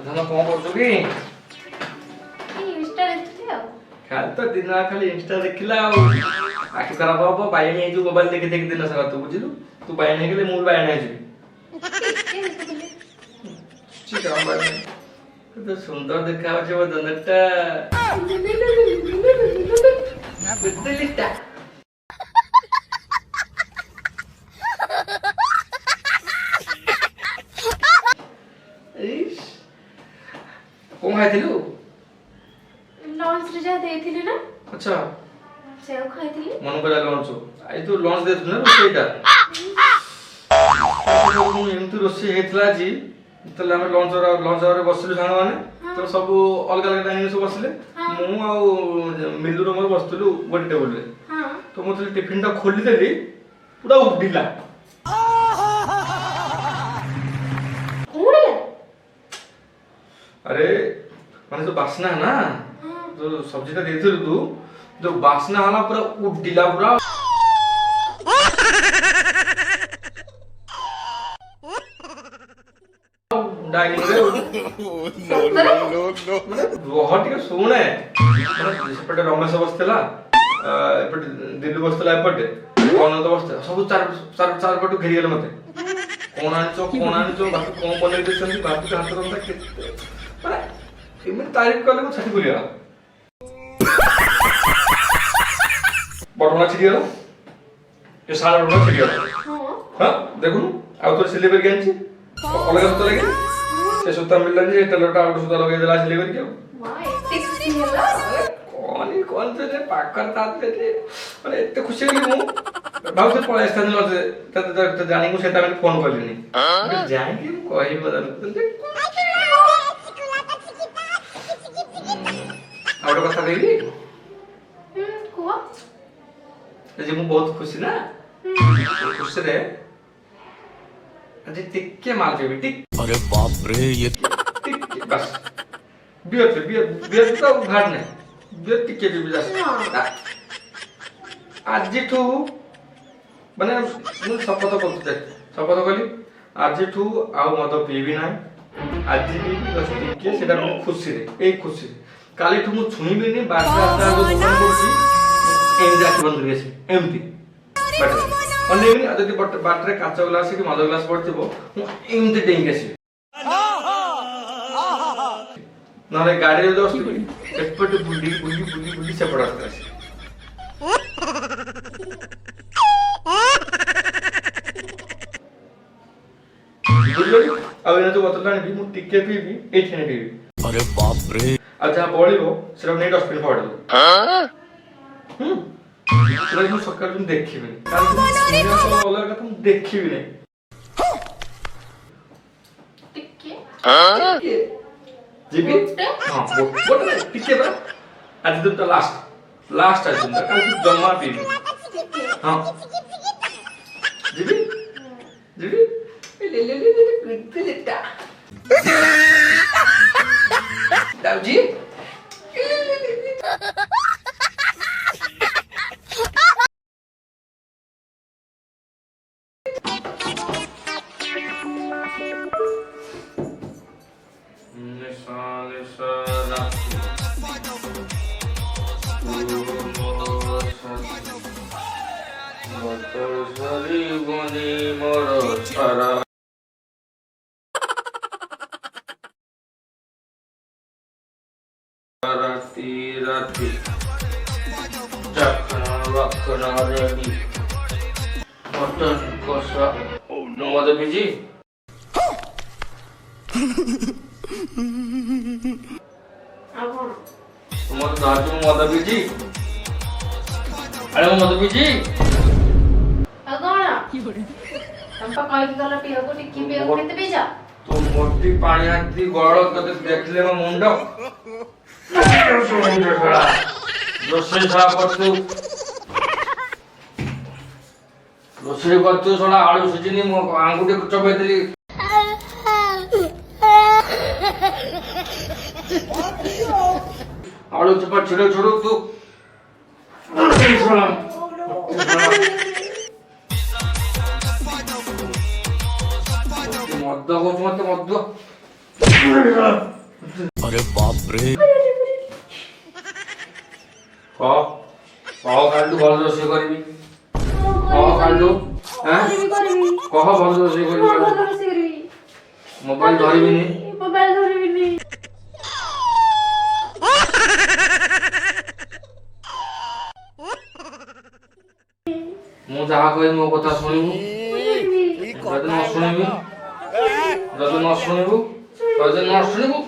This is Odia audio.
ଧନ କଣ କରୁଛୁ କି? ଇନଷ୍ଟା ଦେଖୁଥିଲି ଆଉ। ଖାଲି ତ ଦିନ ଖାଲି ଇନଷ୍ଟା ଦେଖିଲା ଆଉ ଆଖି ଖରାପ ହବ। ବାଇଣି ହେଇଯିବୁ ମୋବାଇଲ ଦେଖି ଦେଖି ଦିନ ସାରା। ତୁ ବୁଝିଲୁ? ତୁ ବାଇଣି ହେଇଗଲେ ମୁଁ ବି ବାଇଣି ହେଇଯିବି। କେତେ ସୁନ୍ଦର ଦେଖା ଯାଉଛି ମୋ ଧନଟା। କଣ ଖାଇଥିଲୁ? ଲଞ୍ଚ ରେ ଯାହା ଦେଇଥିଲି ନା। ଆଚ୍ଛା ସେଉ ଖାଇଥିଲି। ମନ ପଇଲା ଲଞ୍ଚ। ଆଜି ତୁ ଲଞ୍ଚ ଦେଇଥିଲୁ ନା ରୋଷେଇଟା? ଏମିତି ରୋଷେଇ ହେଇଥିଲା ଆଜି। ଯେତେବେଳେ ଆମେ ଲଞ୍ଚ ଆୱାରରେ ବସିଲୁ ସାଙ୍ଗମାନେ, ତ ସବୁ ଅଲଗା ଅଲଗା ଟାଇମରେ ସବୁ ବସିଲେ। ମୁଁ ଆଉ ମିଲୁର ମୋର ବସିଥିଲୁ ଗୋଟେ ଟେବୁଲରେ। ତ ମୁଁ ଯେତେବେଳେ ଟିଫିନଟା ଖୋଲିଦେଲି ପୁରା ଉଡ଼ିଲା। अरे ମାନେ ଯୋଉ ବାସ୍ନା ନା, ଯୋଉ ସବଜିଟା ଦେଇଥିଲୁ ତୁ, ଯୋଉ ବାସ୍ନା ହେଲା ପୁରା ଉଡ଼ିଲା ପୁରା। ଡାଇନିଂରେ ରହ ଟିକେ ଶୁଣେ। ସେପଟେ ରମେଶ ବସିଥିଲା, ଏପଟେ ଦିଲ୍ଲୀ ବସିଥିଲା, ଏପଟେ ଅନନ୍ତ ବସିଥିଲା। ସବୁ ଚାରିପଟୁ ଘେରିଗଲେ ମତେ। କଣ ଆଣିଛ ବାପୁ କଣ ବନେଇ ଦେଇଛନ୍ତି, ବାପୁ ହାତ ରନ୍ଧା କେତେ ମାନେ ଏମିତି ତାରିଫ କଲେ ମୁଁ ଛାତି ବୁଲିଗଲା। ବଟଣା ଛିଡ଼ିଗଲା, ଏ ଶାଳ ବଟଣା ଛିଡ଼ିଗଲା। ହଁ ଦେଖୁନୁ, ଆଉ ଥରେ ସିଲେଇ କରିକି ଆଣିଛି। ଅଲଗା ସୂତା ଲାଗି ସେ ସୂତା ମିଳିଲାନି, ସେ ଟେଲରଟା ଆଉ ଗୋଟେ ସୂତା ଲଗେଇଦେଲା ସିଲେଇ କରିକି। ଆଉ କଣ ପାଖରେ ତା ମାନେ ଏତେ ଖୁସି ହେଲି ମୁଁ ଭାବୁଥିଲି ପଳେଇ ଆସିଥାନ୍ତି। ତତେ ଜାଣି ମୁଁ ସେଟା ଫୋନ କଲିନି। ଯାଇକି ମୁଁ କହିବି ଆଉ ଗୋଟେ କଥା କହିବି। ମୁଁ ବହୁତ ଖୁସି ନା, ଖୁସିରେ ଆଜି ଟିକେ ମାଲ ପିଇବି। अरे बाप रे ये ଟିକେ ବାସ୍ ବିୟର ତ ଭାର ନାହିଁ। ବିୟର ଟିକେ ପିଇବି ଆଜିଠୁ। ମାନେ ମୁଁ ଶପଥ କରୁଛି, ଦେଖ ଶପଥ କଲି ଆଜିଠୁ ଆଉ ମଦ ପିଇବି ନାହିଁ। ଆଜି ପିଇବି ଟିକେ, ସେଟା ମୁଁ ଖୁସିରେ, ଏଇ ଖୁସିରେ। କାଲିଠୁ ମୁଁ ଛୁଇଁବିନି। ବାଟରେ ଏମିତି ଆଖି ବନ୍ଦ କରିକି ଆସିବି, ଏମିତି ବାଟରେ ଅନେଇବିନି। ଆଉ ଯଦି ବାଟରେ କାଚ ଗ୍ଲାସ କି ମଦ ଗ୍ଲାସ ପଡ଼ିଥିବ, ମୁଁ ଏମିତି ଡେଇଁକି ଆସିବି। ନହେଲେ ଗାଡ଼ିରେ ଯଦି ବସିଥିବି, ଏପଟେ ବୁଲି ସେପଟେ ରାସ୍ତାରେ ଆସିବି। ବୁଝିଲୁ? ଆଉ ଏଇନା ଯୋଉ ବୋତଲଟା ଆଣିବି, ମୁଁ ଟିକେ ପିଇବି, ଏଇଠି ପିଇବି। अरे बाप रे ଆଉ ଯାହା ବଳିବ ସେଟା ନେଇ ଡଷ୍ଟବିନ୍ ଫୋପାଡ଼ି ଦେବୁ। ସେଟା ମୁଁ ସକାଳୁ ଦେଖିବିନି। ଅଲଗା କଥା ମୁଁ ଦେଖିବି ନାହିଁ। ଯିବି ଗୋଟେ ଟିକେ ବା ଆଜି ଦିନଟା ଲାଷ୍ଟ ଆଜି ଦିନଟା, କାଲି ଜମା ପିଇବି। ହଁ ଯିବି ଯାଉଛି। ରାତି ମଦ ପିଇଛି। ମଦ ଧରିଛୁ, ମୁଁ ମଦ ପିଇଛି। ଆରେ ମୁଁ ମଦ ପିଇଛି। ତୁ ମୋଟି ପାଣି ହାତି ଗଳ ତତେ ଦେଖିଲେ ମୋ ମୁଣ୍ଡ ରୋଷେଇ କରୁଛୁ ଶଳା, ଆଳୁ ସିଝିନି, ମୋ ଆଙ୍ଗୁଠି ଚପେଇଥିଲି। ଆଳୁ ଚୋପା ଛିଡଉ ତୁ ମଦ କହୁଛୁ ମତେ। ମଦ अरे बाप रे କହ କାଲିଠୁ ଭଲ ରୋଷେଇ କରିବି କହ କାଲିଠୁ କହ ଭଲ ରୋଷେଇ କରିବି ମୋବାଇଲ ଧରିବିନି ମୁଁ ଯାହା କହିବି ମୋ କଥା ଶୁଣିବୁ ଯଦି ନ ଶୁଣିବୁ ଯଦି ନ ଶୁଣିବୁ